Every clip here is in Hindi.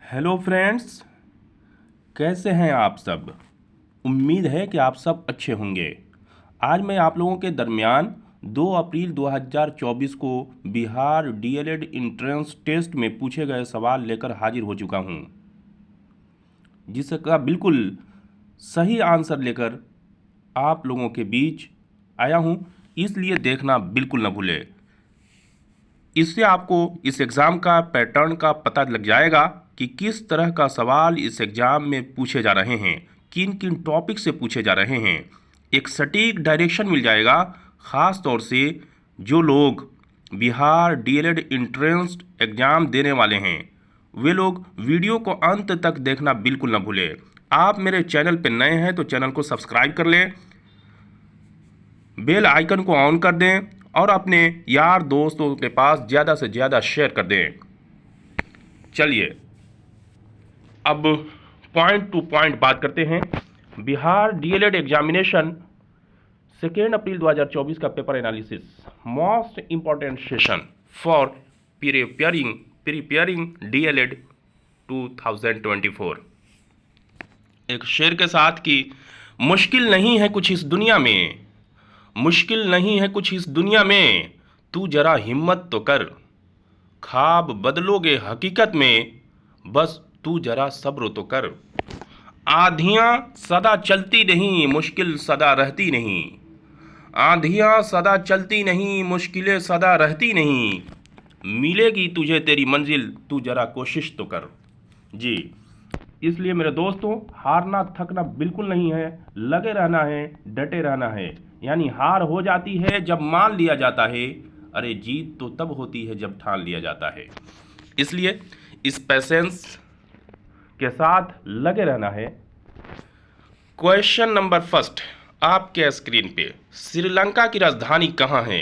हेलो फ्रेंड्स, कैसे हैं आप सब। उम्मीद है कि आप सब अच्छे होंगे। आज मैं आप लोगों के दरमियान 2 अप्रैल 2024 को बिहार डीएलएड एंट्रेंस टेस्ट में पूछे गए सवाल लेकर हाजिर हो चुका हूं, जिसका बिल्कुल सही आंसर लेकर आप लोगों के बीच आया हूं। इसलिए देखना बिल्कुल न भूलें। इससे आपको इस एग्ज़ाम का पैटर्न का पता लग जाएगा कि किस तरह का सवाल इस एग्ज़ाम में पूछे जा रहे हैं, किन किन टॉपिक से पूछे जा रहे हैं। एक सटीक डायरेक्शन मिल जाएगा। ख़ास तौर से जो लोग बिहार डीएलएड एंट्रेंस एग्ज़ाम देने वाले हैं, वे लोग वीडियो को अंत तक देखना बिल्कुल न भूलें। आप मेरे चैनल पर नए हैं तो चैनल को सब्सक्राइब कर लें, बेल आइकन को ऑन कर दें और अपने यार दोस्तों के पास ज़्यादा से ज़्यादा शेयर कर दें। चलिए अब पॉइंट टू पॉइंट बात करते हैं। बिहार डीएलएड एग्जामिनेशन 2 अप्रैल 2024 का paper analysis, most important session for preparing DElEd 2024। एक शेर के साथ कि मुश्किल नहीं है कुछ इस दुनिया में, मुश्किल नहीं है कुछ इस दुनिया में, तू जरा हिम्मत तो कर, ख्वाब बदलोगे हकीकत में, बस तू जरा सब्र तो कर। आंधियां सदा चलती नहीं, मुश्किल सदा रहती नहीं, आंधियां सदा चलती नहीं, मुश्किलें सदा रहती नहीं, मिलेगी तुझे तेरी मंजिल, तू जरा कोशिश तो कर। जी, इसलिए मेरे दोस्तों, हारना थकना बिल्कुल नहीं है, लगे रहना है, डटे रहना है। यानी हार हो जाती है जब मान लिया जाता है, अरे जीत तो तब होती है जब ठान लिया जाता है। इसलिए इस पैसेंस के साथ लगे रहना है। क्वेश्चन नंबर फर्स्ट आपके स्क्रीन पे, श्रीलंका की राजधानी कहाँ है?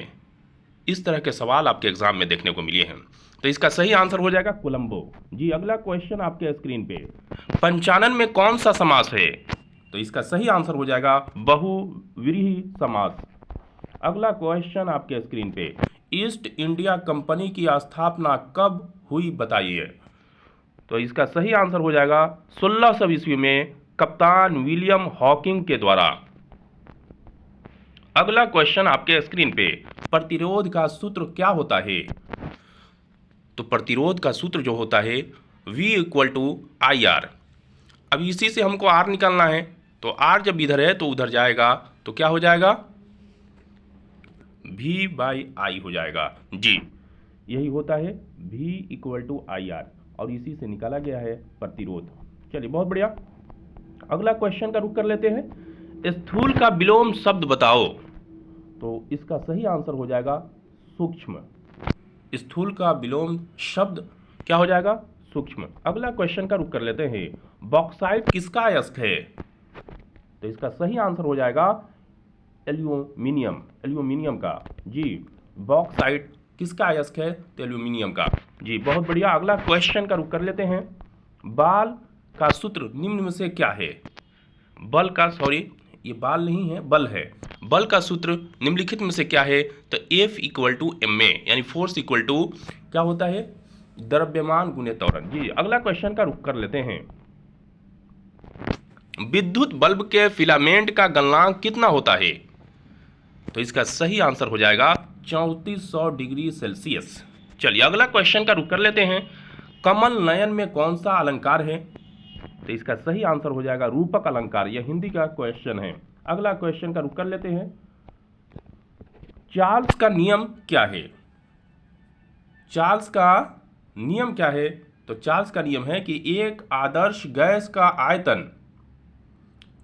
इस तरह के सवाल आपके एग्जाम में देखने को मिले हैं, तो इसका सही आंसर हो जाएगा कोलंबो। जी, अगला क्वेश्चन आपके स्क्रीन पे, पंचानन में कौन सा समास है? तो इसका सही आंसर हो जाएगा बहुव्रीहि समास। अगला क्वेश्चन आपके स्क्रीन पे, ईस्ट इंडिया कंपनी की स्थापना कब हुई बताइए? तो इसका सही आंसर हो जाएगा 1600 ईस्वी में कप्तान विलियम हॉकिंग के द्वारा। अगला क्वेश्चन आपके स्क्रीन पे, प्रतिरोध का सूत्र क्या होता है? तो प्रतिरोध का सूत्र जो होता है V = IR। अब इसी से हमको R निकालना है, तो R जब इधर है तो उधर जाएगा, तो क्या हो जाएगा? V/I हो जाएगा। जी, यही होता है V = IR, और इसी से निकाला गया है प्रतिरोध। चलिए, बहुत बढ़िया। अगला क्वेश्चन का रुख कर लेते हैं, स्थूल का विलोम शब्द बताओ। तो इसका सही आंसर हो जाएगा सूक्ष्म। स्थूल का विलोम शब्द क्या हो जाएगा? सूक्ष्म। अगला क्वेश्चन का रुख कर लेते हैं, बॉक्साइट किसका अयस्क है? तो इसका सही आंसर हो जाएगा एल्यूमिनियम का। जी, बॉक्साइट किसका अयस्क है? तो एल्यूमिनियम का। जी, बहुत बढ़िया। अगला क्वेश्चन का रुख कर लेते हैं, बाल का सूत्र निम्न में से क्या है? ये बाल नहीं है, बल है। बल का सूत्र निम्नलिखित में से क्या है? तो F = ma, यानी फोर्स क्या होता है? द्रव्यमान गुणे त्वरण। जी, अगला क्वेश्चन का रुख कर लेते हैं, विद्युत बल्ब के फिलामेंट का गलनांक कितना होता है? तो इसका सही आंसर हो जाएगा 3400 डिग्री सेल्सियस। चलिए, अगला क्वेश्चन का रुख कर लेते हैं, कमल नयन में कौन सा अलंकार है? तो इसका सही आंसर हो जाएगा रूपक अलंकार। यह हिंदी का क्वेश्चन है। अगला क्वेश्चन का रुख कर लेते हैं, चार्ल्स का नियम क्या है? चार्ल्स का नियम क्या है? तो चार्ल्स का नियम है कि एक आदर्श गैस का आयतन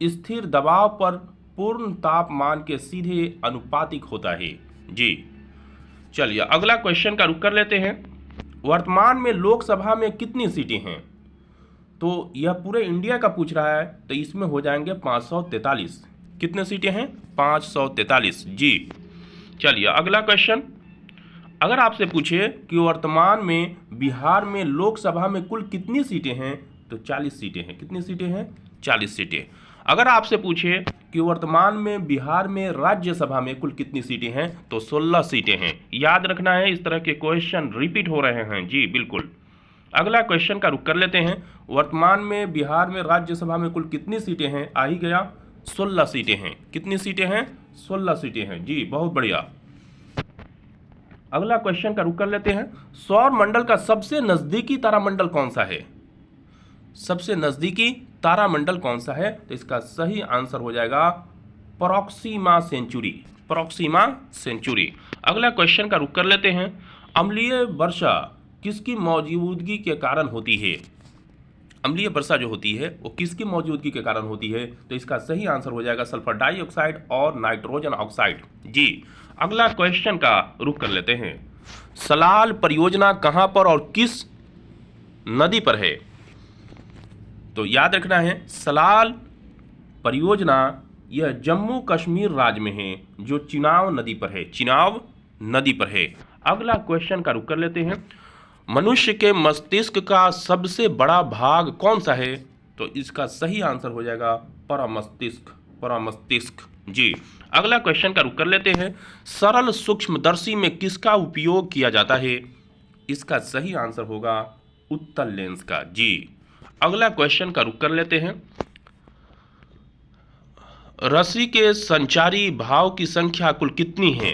स्थिर दबाव पर पूर्ण तापमान के सीधे अनुपातिक होता है। जी, चलिए अगला क्वेश्चन का रुख कर लेते हैं, वर्तमान में लोकसभा में कितनी सीटें हैं? तो यह पूरे इंडिया का पूछ रहा है, तो इसमें हो जाएंगे 543। कितने सीटें हैं? 543। जी, चलिए अगला क्वेश्चन, अगर आपसे पूछे कि वर्तमान में बिहार में लोकसभा में कुल कितनी सीटें हैं? तो 40 सीटें हैं। कितनी सीटें हैं? 40 सीटें। अगर आपसे पूछे कि वर्तमान में बिहार में राज्यसभा में कुल कितनी सीटें हैं? तो 16 सीटें हैं। याद रखना है, इस तरह के क्वेश्चन रिपीट हो रहे हैं। जी बिल्कुल। अगला क्वेश्चन का रुख कर लेते हैं। वर्तमान में बिहार में राज्यसभा में कुल कितनी सीटें हैं? आ ही गया, 16 सीटें हैं। कितनी सीटें हैं? 16 सीटें हैं जी, बहुत बढ़िया। अगला क्वेश्चन का रुख कर लेते हैं। सौर मंडल का सबसे नजदीकी तारामंडल कौन सा है? सबसे नजदीकी तारामंडल कौन सा है? तो इसका सही आंसर हो जाएगा प्रोक्सिमा सेंचुरी। Proxima Centauri. अगला क्वेश्चन का रुख कर लेते हैं। अम्लीय वर्षा किसकी मौजूदगी के कारण होती है? अम्लीय वर्षा जो होती है वो किसकी मौजूदगी के कारण होती है? तो इसका सही आंसर हो जाएगा सल्फर डाइऑक्साइड और नाइट्रोजन ऑक्साइड जी। अगला क्वेश्चन का रुख कर लेते हैं। सलाल परियोजना कहां पर और किस नदी पर है? तो याद रखना है, सलाल परियोजना यह जम्मू कश्मीर राज्य में है, जो चिनाब नदी पर है। चिनाब नदी पर है। अगला क्वेश्चन का रुख कर लेते हैं। मनुष्य के मस्तिष्क का सबसे बड़ा भाग कौन सा है? तो इसका सही आंसर हो जाएगा परमस्तिष्क। परमस्तिष्क जी। अगला क्वेश्चन का रुख कर लेते हैं। सरल सूक्ष्मदर्शी में किसका उपयोग किया जाता है? इसका सही आंसर होगा उत्तल लेंस का जी। अगला क्वेश्चन का रुख कर लेते हैं। रस्सी के संचारी भाव की संख्या कुल कितनी है?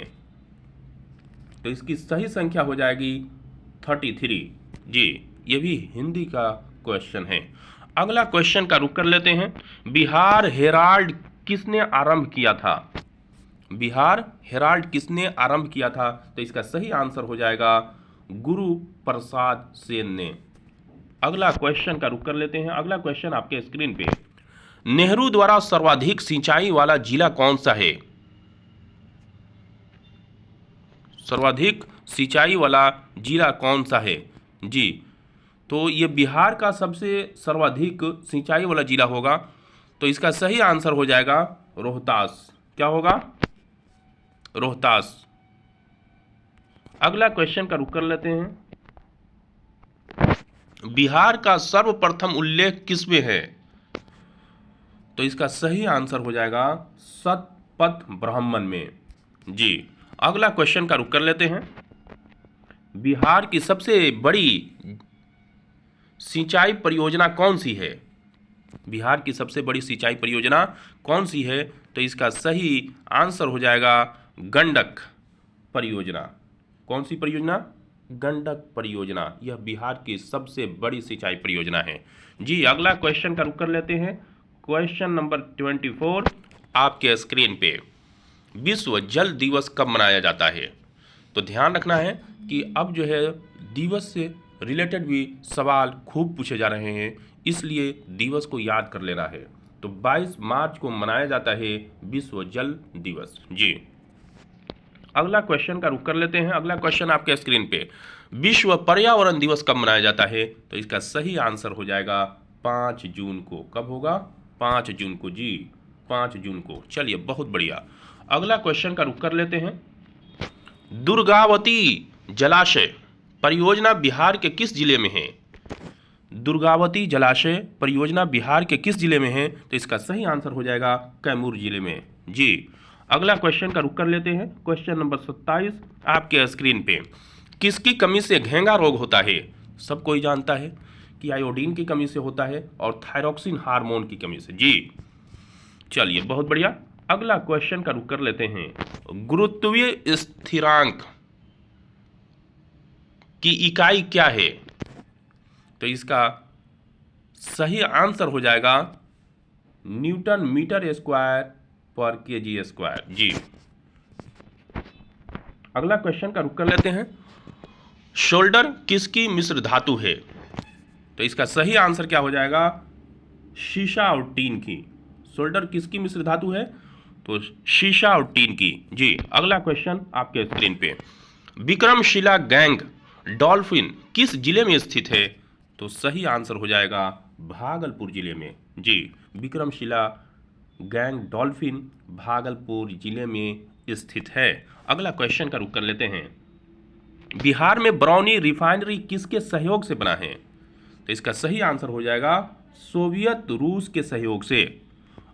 तो इसकी सही संख्या हो जाएगी 33 जी। ये भी हिंदी का क्वेश्चन है। अगला क्वेश्चन का रुख कर लेते हैं। बिहार हेराल्ड किसने आरंभ किया था? बिहार हेराल्ड किसने आरंभ किया था? तो इसका सही आंसर हो जाएगा गुरु प्रसाद सेन ने। अगला क्वेश्चन का रुख कर लेते हैं। अगला क्वेश्चन आपके स्क्रीन पे। नेहरू द्वारा सर्वाधिक सिंचाई वाला जिला कौन सा है? सर्वाधिक सिंचाई वाला जिला कौन सा है जी? तो ये बिहार का सबसे सर्वाधिक सिंचाई वाला जिला होगा। तो इसका सही आंसर हो जाएगा रोहतास। क्या होगा? रोहतास। अगला क्वेश्चन का रुख कर लेते हैं। बिहार का सर्वप्रथम उल्लेख किसमें है? तो इसका सही आंसर हो जाएगा शतपथ ब्राह्मण में जी। अगला क्वेश्चन का रुख कर लेते हैं। बिहार की सबसे बड़ी सिंचाई परियोजना कौन सी है? बिहार की सबसे बड़ी सिंचाई परियोजना कौन सी है? तो इसका सही आंसर हो जाएगा गंडक परियोजना। कौन सी परियोजना? गंडक परियोजना। यह बिहार की सबसे बड़ी सिंचाई परियोजना है जी। अगला क्वेश्चन का रुख कर लेते हैं। क्वेश्चन नंबर 24 आपके स्क्रीन पे। विश्व जल दिवस कब मनाया जाता है? तो ध्यान रखना है कि अब जो है दिवस से रिलेटेड भी सवाल खूब पूछे जा रहे हैं, इसलिए दिवस को याद कर लेना है। तो 22 मार्च को मनाया जाता है विश्व जल दिवस जी। अगला क्वेश्चन का रुख कर लेते हैं। अगला क्वेश्चन आपके स्क्रीन पे। विश्व पर्यावरण दिवस कब मनाया जाता है? तो इसका सही आंसर हो जाएगा 5 जून को। कब होगा? 5 जून को जी, 5 जून को। चलिए, बहुत बढ़िया। अगला क्वेश्चन का रुख कर लेते हैं। दुर्गावती जलाशय परियोजना बिहार के किस जिले में है? दुर्गावती जलाशय परियोजना बिहार के किस जिले में है? तो इसका सही आंसर हो जाएगा कैमूर जिले में जी। अगला क्वेश्चन का रुख कर लेते हैं। क्वेश्चन नंबर 27 आपके स्क्रीन पे। किसकी कमी से घेंगा रोग होता है? सब कोई जानता है कि आयोडीन की कमी से होता है और थायरॉक्सिन हार्मोन की कमी से जी। चलिए, बहुत बढ़िया। अगला क्वेश्चन का रुख कर लेते हैं। गुरुत्वीय स्थिरांक की इकाई क्या है? तो इसका सही आंसर हो जाएगा न्यूटन मीटर स्क्वायर पर केजी स्क्वायर जी। अगला क्वेश्चन का रुख कर लेते हैं। शोल्डर किसकी मिश्र धातु है? तो इसका सही आंसर क्या हो जाएगा? शीशा और टीन की। शोल्डर किसकी मिश्र धातु है? तो शीशा और टीन की जी। अगला क्वेश्चन आपके स्क्रीन पे। विक्रमशिला गैंग डॉल्फिन किस जिले में स्थित है? तो सही आंसर हो जाएगा भागलपुर जिले में जी। विक्रमशिला गैंग डॉल्फिन भागलपुर जिले में स्थित है। अगला क्वेश्चन का रुख कर लेते हैं। बिहार में बरौनी रिफाइनरी किसके सहयोग से बना है? तो इसका सही आंसर हो जाएगा सोवियत रूस के सहयोग से।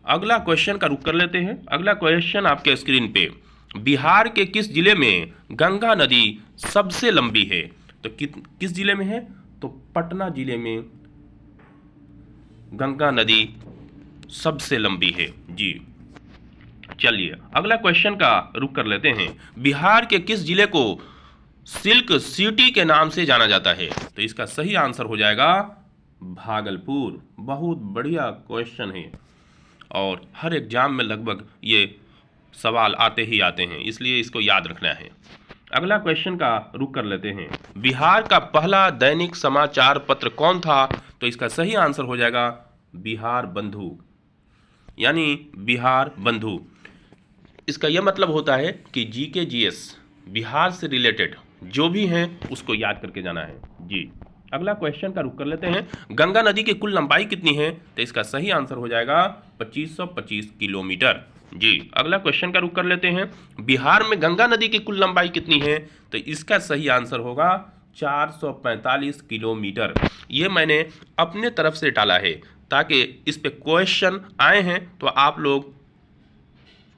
अगला क्वेश्चन का रुख कर लेते हैं। अगला क्वेश्चन आपके स्क्रीन पे। बिहार के किस जिले में गंगा नदी सबसे लंबी है? तो किस जिले में है? तो पटना जिले में गंगा नदी सबसे लंबी है जी। चलिए अगला क्वेश्चन का रुख कर लेते हैं। बिहार के किस जिले को सिल्क सिटी के नाम से जाना जाता है? तो इसका सही आंसर हो जाएगा भागलपुर। बहुत बढ़िया क्वेश्चन है और हर एग्जाम में लगभग ये सवाल आते ही आते हैं, इसलिए इसको याद रखना है। अगला क्वेश्चन का रुख कर लेते हैं। बिहार का पहला दैनिक समाचार पत्र कौन था? तो इसका सही आंसर हो जाएगा बिहार बंधु, यानी बिहार बंधु। इसका यह मतलब होता है कि जीके जीएस बिहार से रिलेटेड जो भी हैं उसको याद करके जाना है जी। अगला क्वेश्चन का रुख कर लेते हैं। गंगा नदी की कुल लंबाई कितनी है? तो इसका सही आंसर हो जाएगा 2525 किलोमीटर जी। अगला क्वेश्चन का रुख कर लेते हैं। बिहार में गंगा नदी की कुल लंबाई कितनी है? तो इसका सही आंसर होगा 445 किलोमीटर। ये मैंने अपने तरफ से डाला है ताकि इस पे क्वेश्चन आए हैं तो आप लोग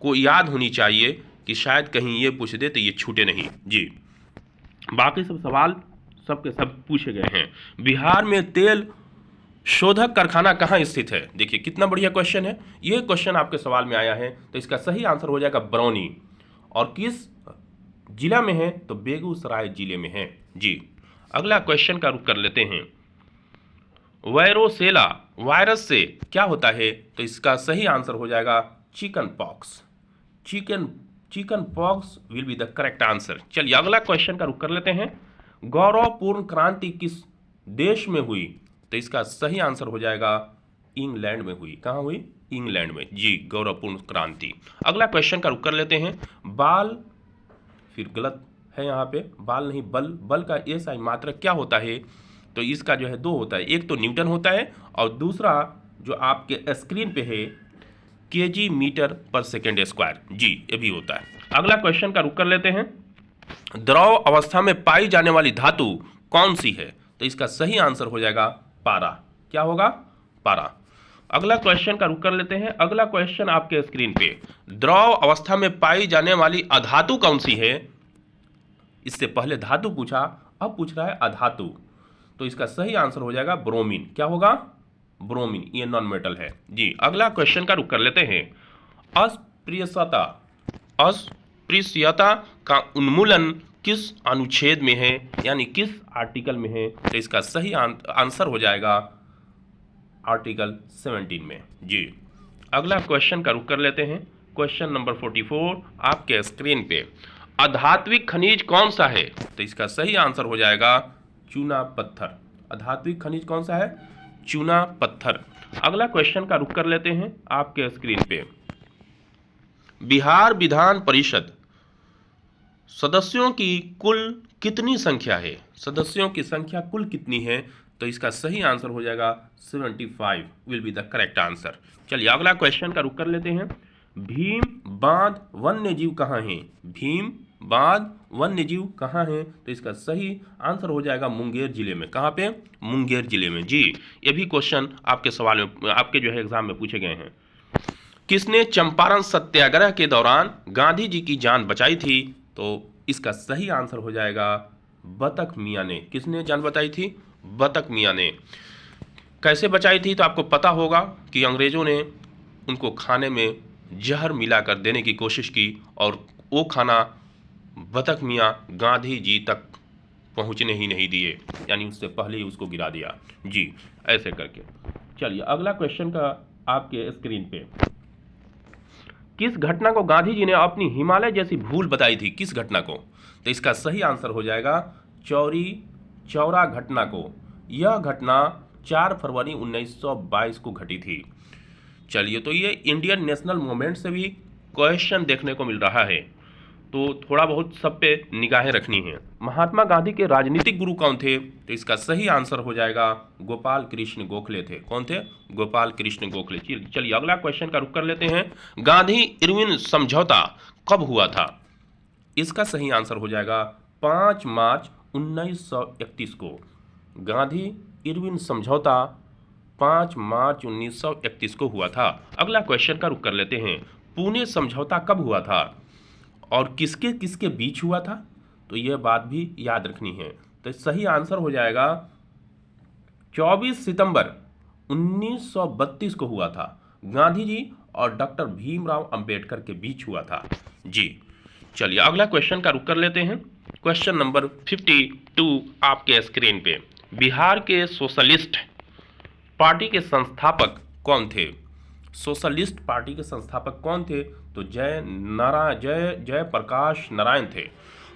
को याद होनी चाहिए कि शायद कहीं ये पूछ दे तो ये छूटे नहीं जी। बाकी सब सवाल सबके सब पूछे गए हैं। बिहार में तेल शोधक कारखाना कहाँ स्थित है? देखिए कितना बढ़िया क्वेश्चन है। ये क्वेश्चन आपके सवाल में आया है तो इसका सही आंसर हो जाएगा बरौनी। और किस जिला में है? तो बेगूसराय जिले में है जी। अगला क्वेश्चन का रुख कर लेते हैं। वायरोसेला वायरस से क्या होता है? तो इसका सही आंसर हो जाएगा chicken pox. Chicken pox will be the correct answer. चलिए अगला क्वेश्चन का रुख कर लेते हैं। गौरवपूर्ण क्रांति किस देश में हुई? तो इसका सही आंसर हो जाएगा इंग्लैंड में हुई। कहाँ हुई? इंग्लैंड में जी, गौरवपूर्ण क्रांति। अगला क्वेश्चन का रुख कर लेते हैं। बाल, फिर गलत है यहाँ पे, बाल नहीं बल, बल का एसआई मात्रक क्या होता है? तो इसका जो है दो होता है, एक तो न्यूटन होता है और दूसरा जो आपके स्क्रीन पे है केजी मीटर पर सेकेंड स्क्वायर जी, ये भी होता है। अगला क्वेश्चन का रुख कर लेते हैं। द्रव अवस्था में पाई जाने वाली धातु कौन सी है? तो इसका सही आंसर हो जाएगा पारा। क्या होगा? पारा। अगला क्वेश्चन का रुख कर लेते हैं। अगला क्वेश्चन आपके स्क्रीन पे, द्रव अवस्था में पाई जाने वाली अधातु कौन सी है? इससे पहले धातु पूछा, अब पूछ रहा है अधातु, तो इसका सही आंसर हो जाएगा ब्रोमीन। क्या होगा? ब्रोमीन, ये नॉन मेटल है जी। अगला क्वेश्चन का रुख कर लेते हैं। अस्पृश्यता का उन्मूलन किस अनुच्छेद में है, यानी किस आर्टिकल में है? तो इसका सही आंसर हो जाएगा आर्टिकल 17 में जी। अगला क्वेश्चन का रुख कर लेते हैं। क्वेश्चन नंबर 44 आपके स्क्रीन पे, अधात्विक खनिज कौन सा है? तो इसका सही आंसर हो जाएगा चूना पत्थर। अधात्विक खनिज कौन सा है? चूना पत्थर। अगला क्वेश्चन का रुख कर लेते हैं आपके स्क्रीन पे, बिहार विधान परिषद सदस्यों की कुल कितनी संख्या है? सदस्यों की संख्या कुल कितनी है? तो इसका सही आंसर हो जाएगा 75 will be the correct answer. चलिए अगला क्वेश्चन का रुख कर लेते हैं। भीम बांध वन्य जीव कहाँ है? भीम बांध वन्य जीव कहाँ है? तो इसका सही आंसर हो जाएगा मुंगेर जिले में। कहाँ पे? मुंगेर जिले में जी। ये भी क्वेश्चन आपके सवाल में, आपके जो है एग्जाम में पूछे गए हैं। किसने चंपारण सत्याग्रह के दौरान गांधी जी की जान बचाई थी? तो इसका सही आंसर हो जाएगा बतख मियाँ ने। किसने जान बचाई थी? बतख मियाँ ने। कैसे बचाई थी? तो आपको पता होगा कि अंग्रेजों ने उनको खाने में जहर मिलाकर देने की कोशिश की और वो खाना बतख मियाँ गांधी जी तक पहुंचने ही नहीं दिए, यानी उससे पहले ही उसको गिरा दिया जी, ऐसे करके। चलिए अगला क्वेश्चन का आपके स्क्रीन पे, किस घटना को गांधी जी ने अपनी हिमालय जैसी भूल बताई थी? किस घटना को? तो इसका सही आंसर हो जाएगा चौरी चौरा घटना को। यह घटना 4 फरवरी 1922 को घटी थी। चलिए, तो ये इंडियन नेशनल मूवमेंट से भी क्वेश्चन देखने को मिल रहा है, तो थोड़ा बहुत सब पे निगाहें रखनी है। महात्मा गांधी के राजनीतिक गुरु कौन थे? तो इसका सही आंसर हो जाएगा गोपाल कृष्ण गोखले थे। कौन थे? गोपाल कृष्ण गोखले। चलिए अगला क्वेश्चन का रुख कर लेते हैं। गांधी इरविन समझौता कब हुआ था? इसका सही आंसर हो जाएगा 5 मार्च 1931 को। गांधी इरविन समझौता 5 मार्च 1931 को हुआ था। अगला क्वेश्चन का रुख कर लेते हैं। पुणे समझौता कब हुआ था और किसके किसके बीच हुआ था? तो यह बात भी याद रखनी है। तो सही आंसर हो जाएगा 24 सितंबर 1932 को हुआ था। गांधी जी और डॉक्टर भीमराव अंबेडकर के बीच हुआ था जी। चलिए अगला क्वेश्चन का रुख कर लेते हैं। क्वेश्चन नंबर 52 आपके स्क्रीन पे। बिहार के सोशलिस्ट पार्टी के संस्थापक कौन थे? सोशलिस्ट पार्टी के संस्थापक कौन थे? तो जय प्रकाश नारायण थे।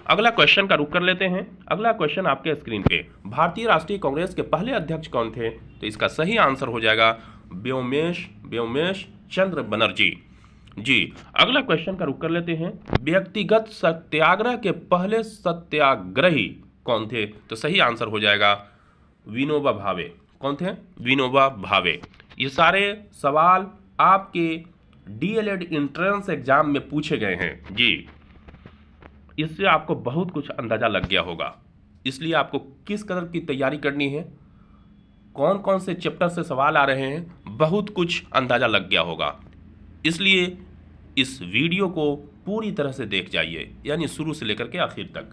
अगला क्वेश्चन का रुख कर लेते हैं। अगला क्वेश्चन आपके स्क्रीन पे। भारतीय राष्ट्रीय कांग्रेस के पहले अध्यक्ष कौन थे? तो इसका सही आंसर हो जाएगा व्योमेश चंद्र बनर्जी जी। अगला क्वेश्चन का रुख कर लेते हैं। व्यक्तिगत सत्याग्रह के पहले सत्याग्रही कौन थे? तो सही आंसर हो जाएगा विनोबा भावे। कौन थे? विनोबा भावे। ये सारे सवाल आपके डीएलएड एंट्रेंस एग्जाम में पूछे गए हैं जी। इससे आपको बहुत कुछ अंदाजा लग गया होगा। इसलिए आपको किस कदर की तैयारी करनी है, कौन कौन से चैप्टर से सवाल आ रहे हैं, बहुत कुछ अंदाजा लग गया होगा। इसलिए इस वीडियो को पूरी तरह से देख जाइए, यानी शुरू से लेकर के आखिर तक।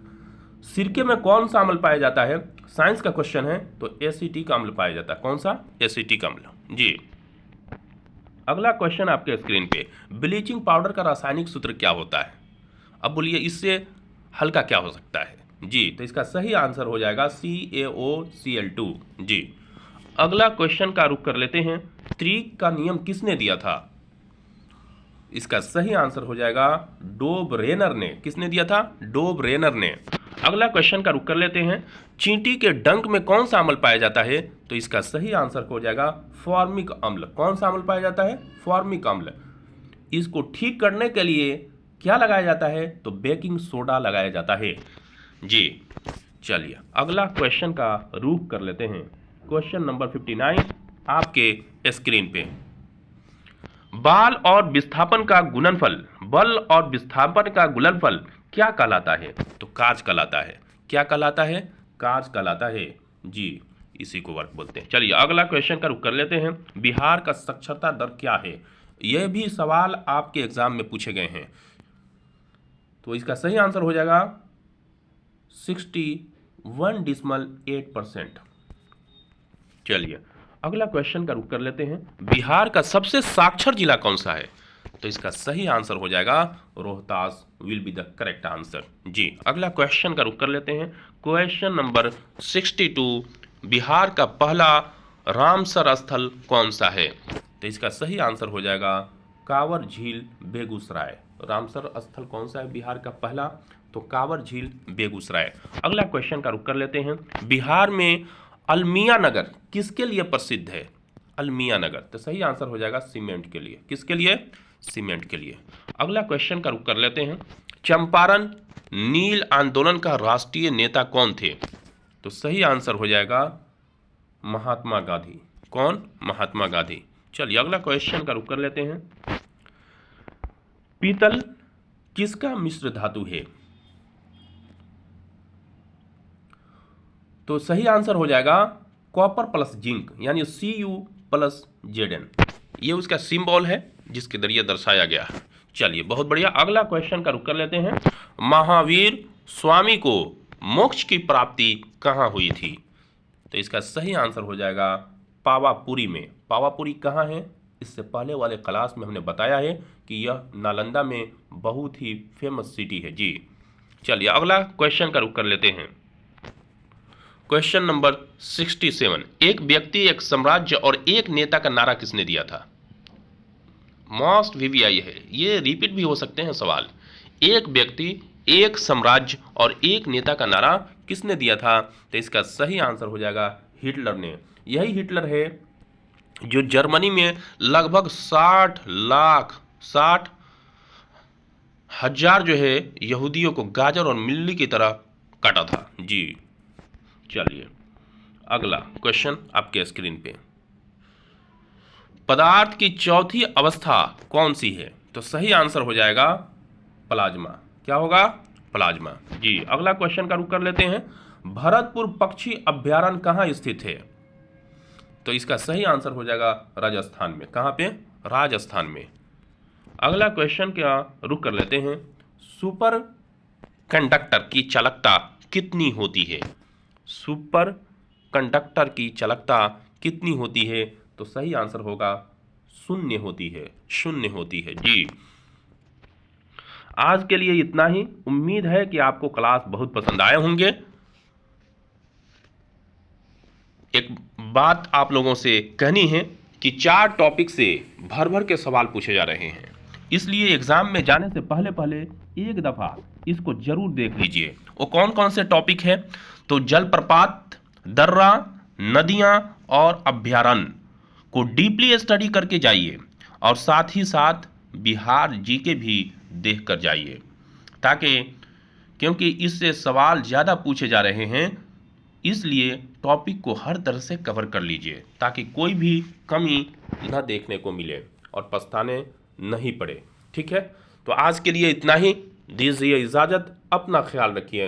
सिरके में कौन सा अम्ल पाया जाता है? साइंस का क्वेश्चन है, तो एसिटिक अम्ल पाया जाता है। कौन सा? एसिटिक अम्ल जी। अगला क्वेश्चन आपके स्क्रीन पे। ब्लीचिंग पाउडर का रासायनिक सूत्र क्या होता है? अब बोलिए इससे हल्का क्या हो सकता है जी। तो इसका सही आंसर हो जाएगा CaOCl2 जी। अगला क्वेश्चन का रुख कर लेते हैं। त्रिक का नियम किसने दिया था? इसका सही आंसर हो जाएगा डोबरेनर ने। किसने दिया था? डोबरेनर ने। अगला क्वेश्चन का रुख कर लेते हैं। चींटी के डंक में कौन सा अम्ल पाया जाता है? तो इसका सही आंसर हो जाएगा फॉर्मिक अम्ल। कौन सा अम्ल पाया जाता है? फॉर्मिक अम्ल। इसको ठीक करने के लिए क्या लगाया जाता है? तो बेकिंग सोडा लगाया जाता है जी। चलिए अगला क्वेश्चन का रुख कर लेते हैं। क्वेश्चन नंबर 59 आपके स्क्रीन पे। बल और विस्थापन का गुणनफल क्या कहलाता है? तो काज कहलाता है। क्या कहलाता है? काज कहलाता है जी। इसी को वर्क बोलते हैं। चलिए अगला क्वेश्चन का रुख कर लेते हैं। बिहार का साक्षरता दर क्या है? यह भी सवाल आपके एग्जाम में पूछे गए हैं। तो इसका सही आंसर हो जाएगा 61.8%। चलिए अगला क्वेश्चन का रुख कर लेते हैं। बिहार का सबसे साक्षर जिला कौन सा है? तो इसका सही आंसर हो जाएगा Rohtas will be the correct answer जी। अगला क्वेश्चन का रुख कर लेते हैं। Question number 62। बिहार का पहला रामसर स्थल कौन सा है? तो इसका सही आंसर हो जाएगा कांवर झील बेगूसराय। रामसर स्थल कौन सा है बिहार का पहला? तो कांवर झील बेगूसराय। अगला क्वेश्चन का रुख कर लेते हैं। बिहार में अलमिया नगर किसके लिए प्रसिद्ध है? अलमिया नगर। तो सही आंसर हो जाएगा सीमेंट के लिए। किसके लिए? सीमेंट के लिए। अगला क्वेश्चन का रुख कर लेते हैं। चंपारण नील आंदोलन का राष्ट्रीय नेता कौन थे? तो सही आंसर हो जाएगा महात्मा गांधी। कौन? महात्मा गांधी। चलिए अगला क्वेश्चन का रुख कर लेते हैं। पीतल किसका मिश्र धातु है? तो सही आंसर हो जाएगा कॉपर प्लस जिंक, यानी Cu+Zn। ये उसका सिंबल है जिसके जरिए दर्शाया गया है। चलिए बहुत बढ़िया। अगला क्वेश्चन का रुख कर लेते हैं। महावीर स्वामी को मोक्ष की प्राप्ति कहाँ हुई थी? तो इसका सही आंसर हो जाएगा पावापुरी में। पावापुरी कहाँ है? इससे पहले वाले क्लास में हमने बताया है कि यह नालंदा में बहुत ही फेमस सिटी है जी। चलिए अगला क्वेश्चन का रुख कर लेते हैं। Question number 67। एक व्यक्ति, एक साम्राज्य और एक नेता का नारा किसने दिया था? मोस्ट VVI है, ये रिपीट भी हो सकते हैं सवाल। एक व्यक्ति, एक साम्राज्य और एक नेता का नारा किसने दिया था? तो इसका सही आंसर हो जाएगा हिटलर ने। यही हिटलर है जो जर्मनी में लगभग 60,000 जो है यहूदियों को गाजर और मिल्ली की तरह काटा था जी। चलिए अगला क्वेश्चन आपके स्क्रीन पे। पदार्थ की चौथी अवस्था कौन सी है? तो सही आंसर हो जाएगा प्लाज्मा। क्या होगा? प्लाज्मा जी। अगला क्वेश्चन का रुख कर लेते हैं। भरतपुर पक्षी अभ्यारण्य कहाँ स्थित है? तो इसका सही आंसर हो जाएगा राजस्थान में। कहाँ पे? राजस्थान में। अगला क्वेश्चन का रुख कर लेते हैं। सुपर कंडक्टर की चालकता कितनी होती है? सुपर कंडक्टर की चालकता कितनी होती है? तो सही आंसर होगा शून्य होती है, शून्य होती है जी। आज के लिए इतना ही। उम्मीद है कि आपको क्लास बहुत पसंद आए होंगे। एक बात आप लोगों से कहनी है कि 4 टॉपिक से भर भर के सवाल पूछे जा रहे हैं, इसलिए एग्जाम में जाने से पहले पहले एक दफ़ा इसको जरूर देख लीजिए। वो कौन कौन से टॉपिक है? तो जलप्रपात, दर्रा, नदियाँ और अभ्यारण्य को डीपली स्टडी करके जाइए और साथ ही साथ बिहार जीके भी देख कर जाइए, ताकि क्योंकि इससे सवाल ज़्यादा पूछे जा रहे हैं, इसलिए टॉपिक को हर तरह से कवर कर लीजिए ताकि कोई भी कमी न देखने को मिले और पछताने नहीं पड़े। ठीक है, तो आज के लिए इतना ही। दीजिए इजाज़त, अपना ख्याल रखिए।